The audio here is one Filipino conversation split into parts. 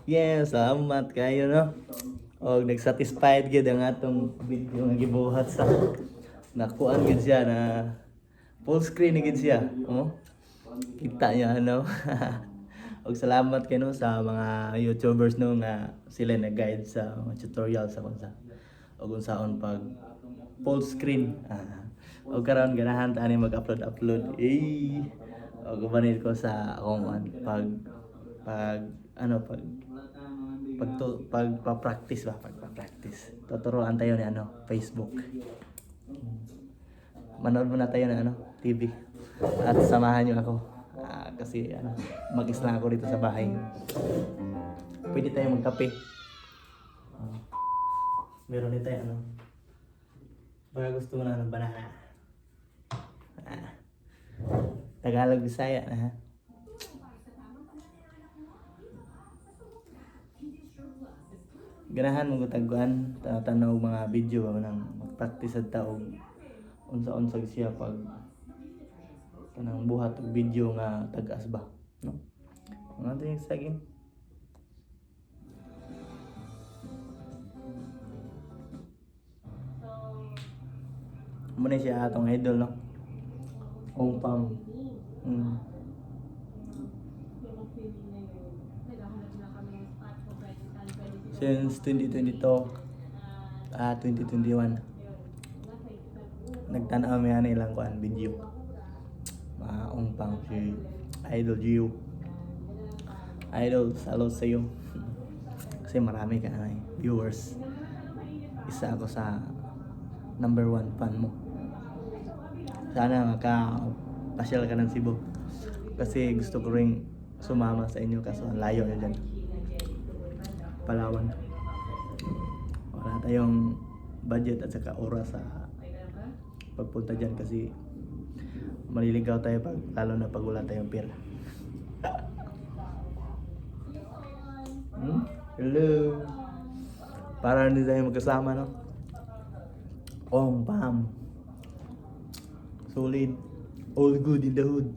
Yes, salamat kayo no. Og nagsatisfied gid ang atong video nga gibuhat sa nakuan gid siya na full screen gid siya. Oh. Kita niya ano. Og salamat kayo no sa mga YouTubers no nga sila nag-guide sa mga tutorial sa kung sa og unsaon pag full screen. Og karon ganahan ta ani mag-upload. Og gubanit ko sa akong pag ano pagpa-practice ba pagpa-practice. Tuturuan tayo ni ano Facebook. Manood muna tayo ng ano TV at samahan niyo ako. Kasi ano mag-is lang ako dito sa bahay. Pwede tayo magkape. Meron din tayo ano. Baka gusto mo na ng banana. Tagalog Bisaya na ha. Ganahan mo gutagkuan tanaw mga video nang mag-practice ad ta og unsa-unsag siya pag kanang buhat og video nga tag-as ba no. Ano to yung saging? Muna siya atong idol no. Pam. Since 2022 2021 nagtanaw mi ani ilang kuan video pang si Idol Gio. Idol salo sa iyo kasi marami ka na viewers, isa ako sa number 1 fan mo. Sana makapasyal ka ng Cebu kasi gusto ko ring sumama sa inyo kaso ang layo nyo dyan, Palawan. Wala tayong budget at saka oras sa pagpunta dyan kasi maliligaw tayo lalo na pag wala tayong pera. Hello. Para hindi tayo magkasama no. Pam. Solid. All good in the hood.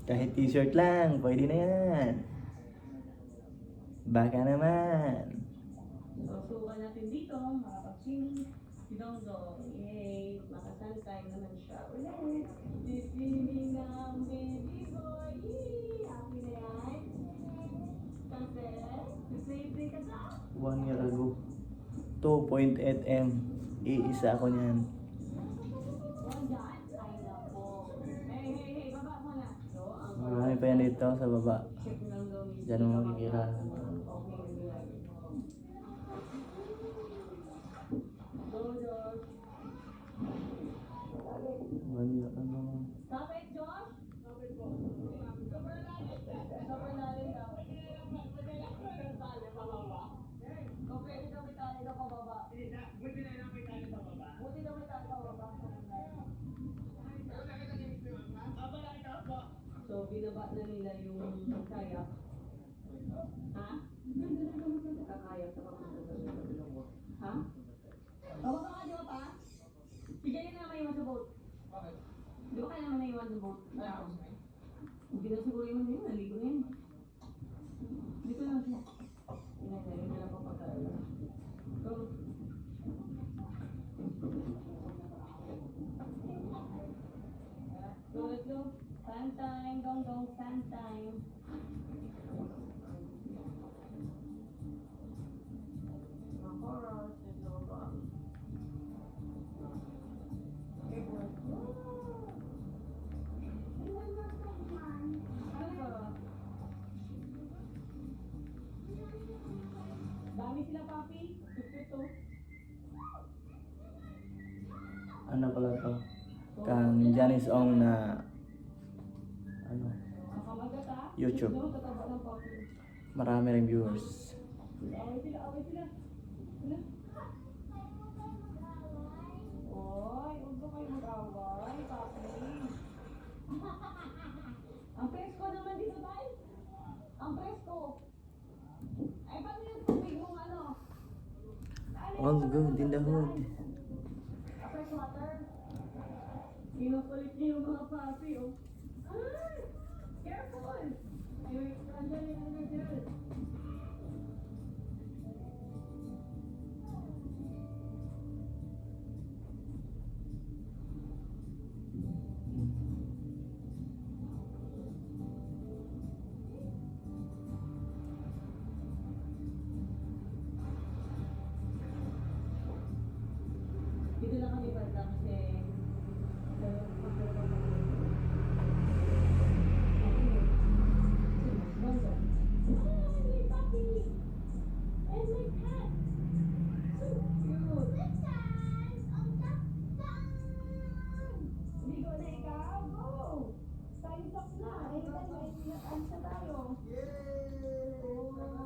Kahit t-shirt lang, pwede na yan. Baka naman. Susukan natin dito, makapag-swimming. Dong-dong, yay, makasantay naman siya. Ulit, sisiling ng baby boy. Yee, happy na yan. Kasi, play ka sa? 1 year ago. 2.8 M. Iisa ako niyan. Marami pa yan dito sa baba. Diyan mo makikita. Stop it, Josh! Sobrang lalim daw. Pwede daw may tali na pababa. Buti daw may tali pababa. So, binaba na nila yung kayak. Ha? Kakayak sa pagkakas. Ha? Tawag ka nga, di ba pa? Bigyan nyo naman iwan sa boat. Di ba kaya naman naiwan sa boat? Hindi na siguro iwan yun, naligo na yun. Dito lang siya. Pinagay na lang papagkala. Go. Go, let's go. Stand time, dong, stand time. Mga chorus, let's go, go. Dami sila, papi. Tututo. Ano pala to? Kang Janice Ong na ano, YouTube. Dapat tataba ng papi. Marami rin viewers. Away sila, away sila. Wala. Oy, huwag ko kayo mag-away, papi. Ang presko naman dito, tayo. Ang presko. Ay, paano yung tubig mong ano? All good in the hood. Fresh water. Inukulit niyo yung mga papi, oh. Ay! Careful! Yung andyan yung ano dyan. Dito lang kami banda kasi Ligo na ikaw, go! Time up na, anytime may answer tayo. Oh, wow!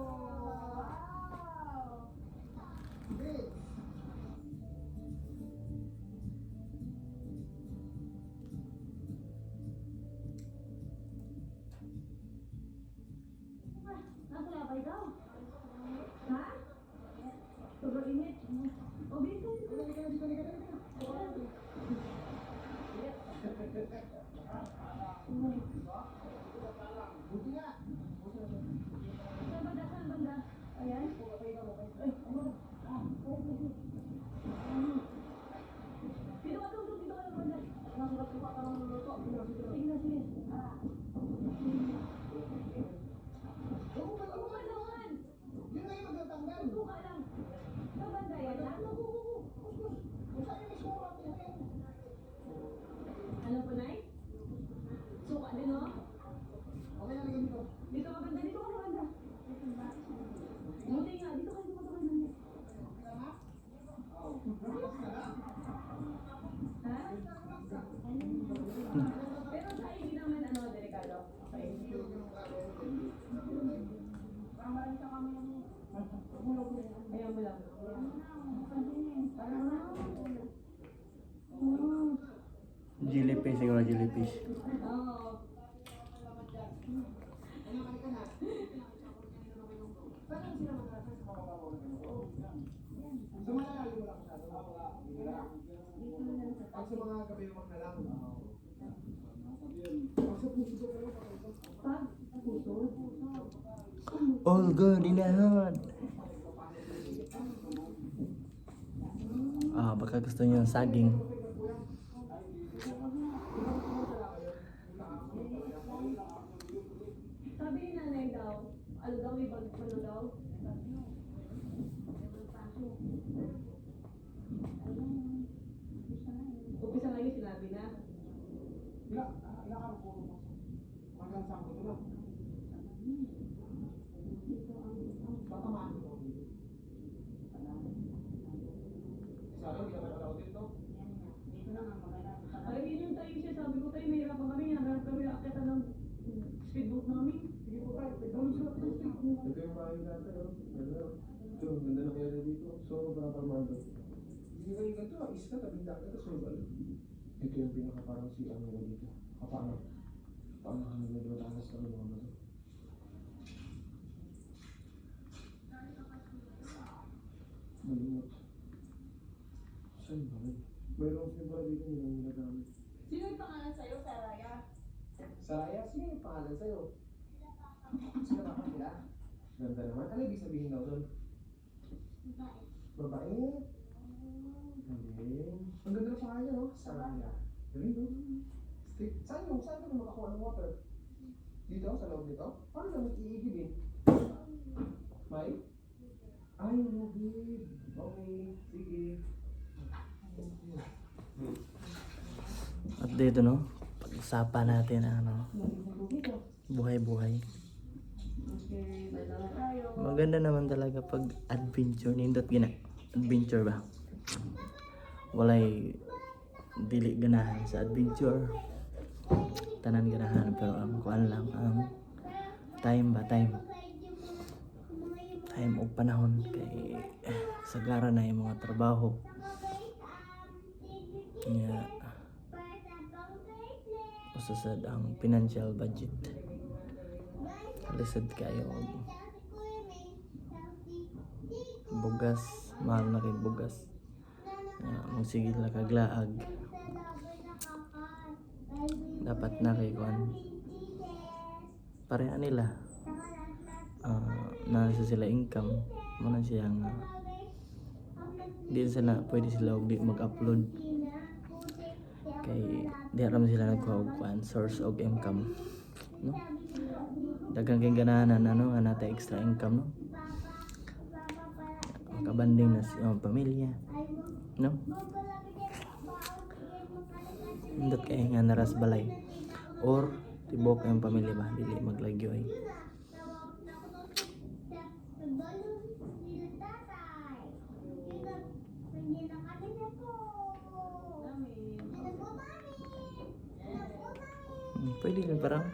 Nasa labay daw. Ha? Sobrang init. O, dito. Saan banda? Saan banda? Ayan. Ay, ano? Dito ka, dito ka ng banda. Nakakatuwa ka ng luluto. Sige na, sige. Suka lang. Sa banda yan. Ano po, Nay? Suka din, no? Dito ka banda, dito ka sa banda. Buti nga, dito ka sa banda. Ha? Pero sa hindi naman ano, delikado. Okay. Ayaw mo lang. Jellyfish siguro, jellyfish. Oo. Pag sa mga kabilang na lang. Pag puso. All good in the hood. Ah, baka gusto niyo ng saging. Sabi ni nanay daw, ano daw, may bag ano daw? Umpisa nga yung sinabi na. Ilang po hanggang saan ko ito. Tatamaan ko. Sabi, hindi naman ako dito. Alam yun yung tayo siya, sabi ko tayo, mahirap pa kami, nagarap kami, akita ng speedboat namin. Sige po tayo, pwede mo siya. Ito yung bahay natin. Ito, ganda na kaya dito. So, paraparmado. Hindi kayo ganito, isla, tabing dagat, ito, surbal. Ito yung pinaka parang si ano dito. Kapano. Paano kami medyo matalas kami mga bato. Malimot. Saan ba rin? Mayroon siya pala dito yung nagamit. Sino yung pangalan sa'yo, Saraya? Saraya, sino yung pangalan sa'yo? Sino ka pa sila? Ganda naman. Ano ibig sabihin daw doon? Babae. Galing. Ang ganda ng pangalan, no? Saraya. Galing, no? Stick. Saan ka makakuha ng water? Dito? Sa loob nito? Paano naman iigibin? May? Ay, lubid. Okay. Sige. At dito no, pag-usapan natin ano, buhay-buhay. Okay, dalawa tayo. Maganda naman talaga pag adventure, nindot gina. Adventure ba? Walay dili ganahan sa adventure. Tanan ganahan pero ang kuan lang ang time o panahon kay sagara na yung mga trabaho nga usasad ang financial budget lisod kayo bugas mahal na rin bugas magsigil na kaglaag dapat na kay kuan pareha nila na sila income muna siyang di sila pwede sila og di mag-upload kay di aram sila nagkuha og kuan source of income no daghang kay ganahan ano nga nata extra income no makabanding na sa pamilya no indot kay nga naras balay or tibok ang pamilya ba dili maglagyo ay pwede rin parang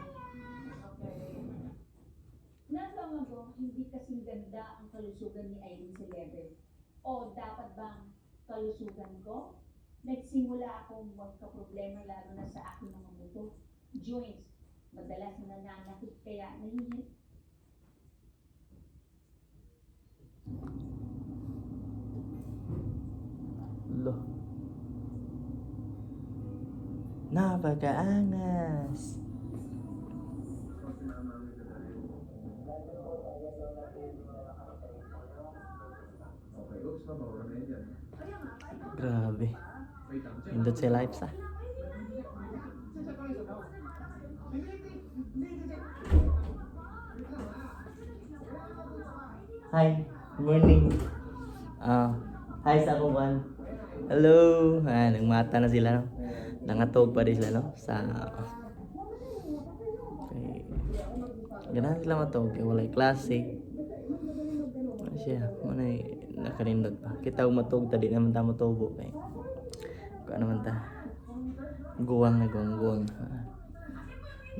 Nasa nga ba, hindi kasing ganda ang kalusugan ni Irene sa level? O dapat bang kalusugan ko? Nagsimula akong magka-problema lalo na sa aking mga buto. Joints, madalas na nananakit kaya nahihit. lo napakaangas Okay, oops, mabawala na yan. grabe indot sa life sa hi good morning hi sa akong kan hello nagmata na sila no nangatog pa rin sila no sa okay. Ganahan sila matog kay walay klase ano siya manay nakarindot pa kita og matog tadi naman ta motobo kay kung ano man ta guwang na guwang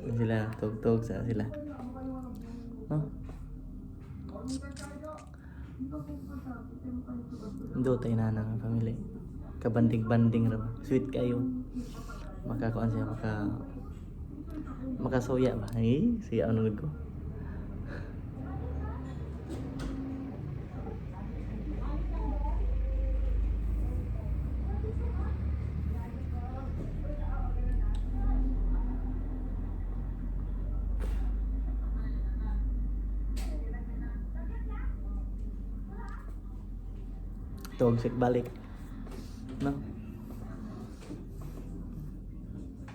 sila tog sa sila no do tayo na ng family kabanding-banding ra sweet kayo makakuan siya makasuya ba siya ano ko toxic balik no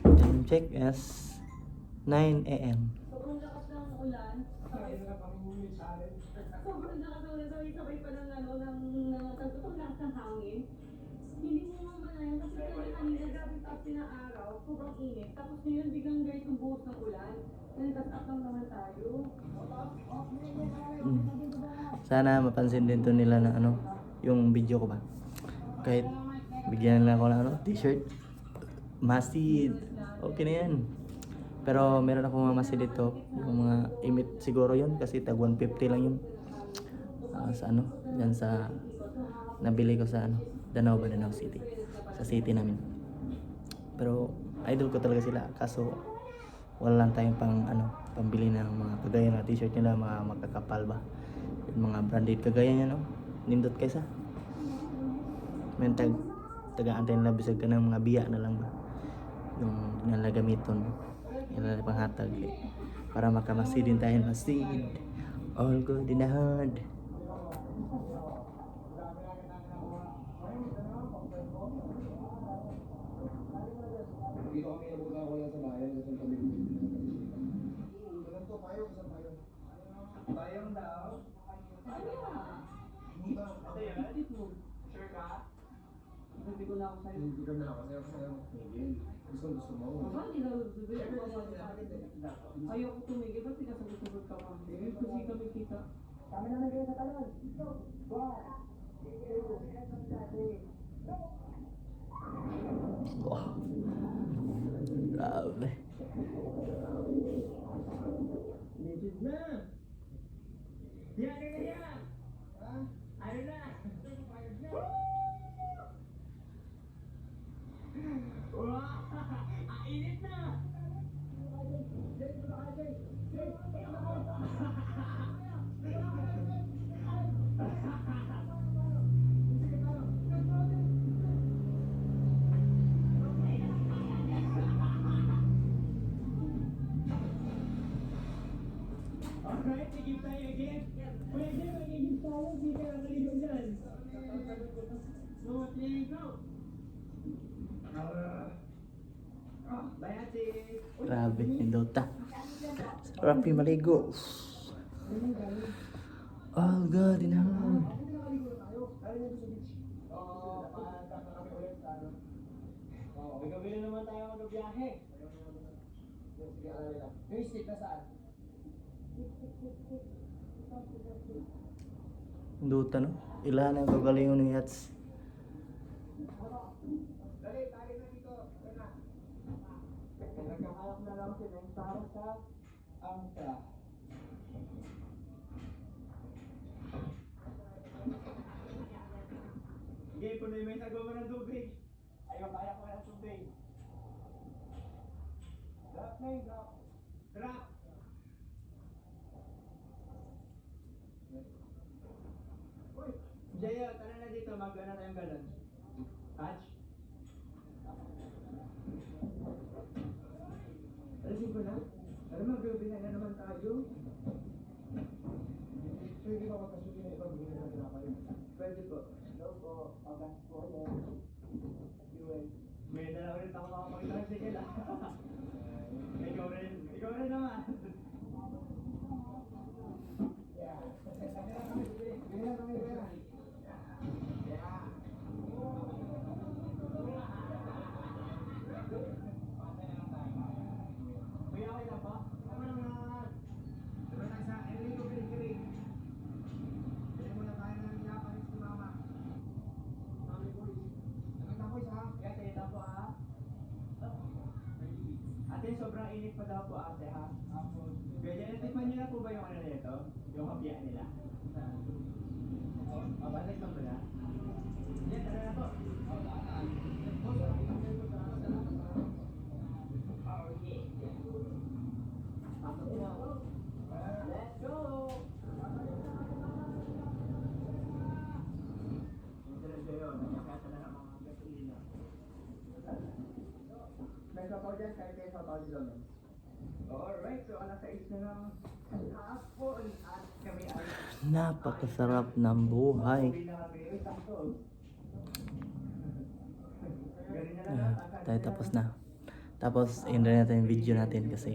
time check as 9 a.m. Sobrang lakas ng ulan. Sobrang lakas ng ulan. Sabay pa ng tagtutong lakas ng hangin. Hindi mo mamalayan kasi kanina gabi tapos na araw, sobrang init. Tapos ngayon biglang guys ang buhos ng ulan. Nagtas-up lang naman tayo. Sana mapansin din to nila na ano yung video ko ba kahit bigyan lang ako ng t-shirt masid okay na yan pero meron ako mga masid dito yung mga imit siguro yun kasi tag 150 lang yun sa ano yan sa nabili ko sa ano Danao City sa city namin pero idol ko talaga sila kaso wala lang tayong pambili ng mga kagaya na t-shirt nila mga makakapal ba yung mga branded kagaya niya no nindot kaysa may taga-antay nila bisag ka ng mga biya na lang ba yung nalagamiton yung panghatag para makamasid din tayo masid all good in the heart Dito kami nabuka ko lang sa bayan kasi kami ganun to payo sa payo. Payong daw. Sure ka? Hindi ko na ako sa'yo. Hindi ka na kasi ako sa'yo Miguel. Gusto mo. Hindi na ayoko tumigil. Ba't tinasagot-sagot ka pa? Kasi kami kita. Kami na naging sa talon. wow grabe Legit na. Alright, sige tayo again. Pwede, magiging tayo. Hindi ka nakaligo dyan. No, 3, go! Bayati! Grabe, yung Dota. Sarap yung maligo. Oh God, inahan. Magkabili naman tayo mag-biyahe. Sige, alala lang. Yung stick na saan? Yung Dota, no? Ilan ang kagalingon ng Yats. Dali, tali na dito. Kaya na. Nagkakayak na lang sila yung para sa angka. Sige, punoy mo yung sagwa mo ng tubig. Ayaw, kaya ko ng tubig. Drop na yung drop. Drop! Uy! Jayo, tara na dito. Mag-ano tayong galon. Touch? Alisin ko na? Alam mo, gabi na naman tayo. Pwede ba magkasusin na ibang bigyan na tinapa yun? Pwede po. Hello po. Okay po ulit. May dala ulit ako makapagkita ng sikil ah. Ikaw rin. Ikaw rin naman. Yeah. Bigyan lang kami pera. Yeah. May okay na ba? Tama naman. Diba tayo sa Enrico Grigri? Bili mo na tayo ng Japanese ni Mama. Mami boys. Nakita boys ha? Yes, ito po ha. Ate, sobrang init pa daw po ate ha. Pwede natikman niyo na po ba yung ano nito? Yung hapya nila? Balik lang ba na? Yan, tara na po. Let's go! May sapaw dyan, kahit kayo sapaw dito. Alright, so alas 6 na ng hapon at kami ay Napakasarap ng buhay. uwi na kami. Uy, sakto. Ganun na lang, Ah, akad tayo na tapos lang. na. Tapos, end na natin yung video natin kasi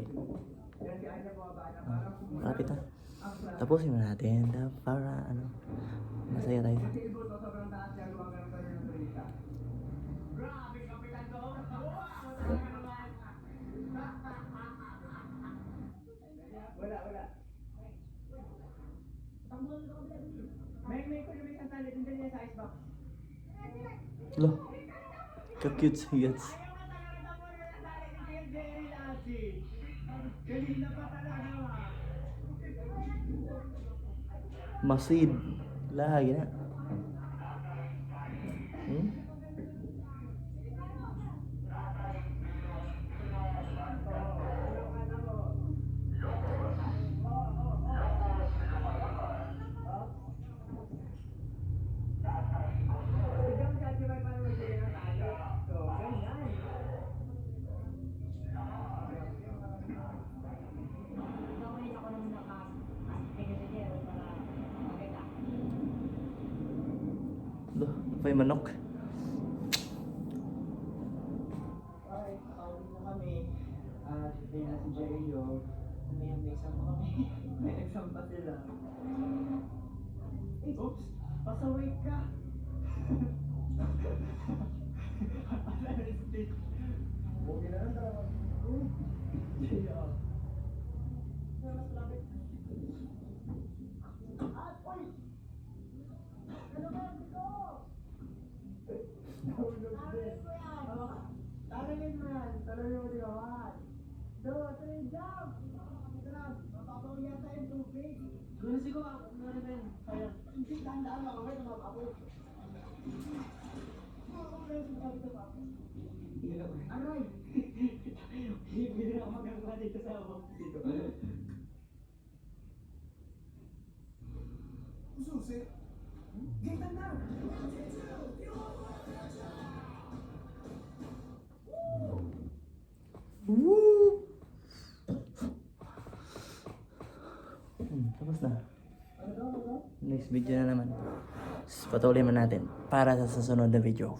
Yan si Anya bumaba na parang malapit na. ang sarap. Tapusin mo natin para ano, masaya tayo. Kasi ibo to, sobrang taas yan, gumagano ka rin ng turista. Grabe, kapitan to! Wow, talaga naman! Wala. May ko yung isang talit, hindi niya sa icebox. Lo, ka-cute si Yats. Ayaw ka talaga na mo na yung talit, hindi yung Jerry Lassie. Kanina pa talaga ma. Masid. Lagi na. Hmm? Tignan si Ate May paano magbigay ng tayo. So, ganyan. Lo, may manok. Okay, pauwi na kami. At yun na si Jerio. May exam pa kami. May exam pa sila. Oops! Pasaway ka! Okay na lang talaga. Jerio. Talangin mo yan. Talangin mo di ba? 2, 3, jump! Sarap! Mapapaw yata yung tubig. Gano'n siguro ako. Ano rin? Sayang. Hindi, tandaan lang. Okay, tumapapos. Aray! Hindi na ako magagawa dito sa abang dito. Susi! Kita na! Woo! Tapos na. Next video na naman. Patuloy man natin para sa susunod na video.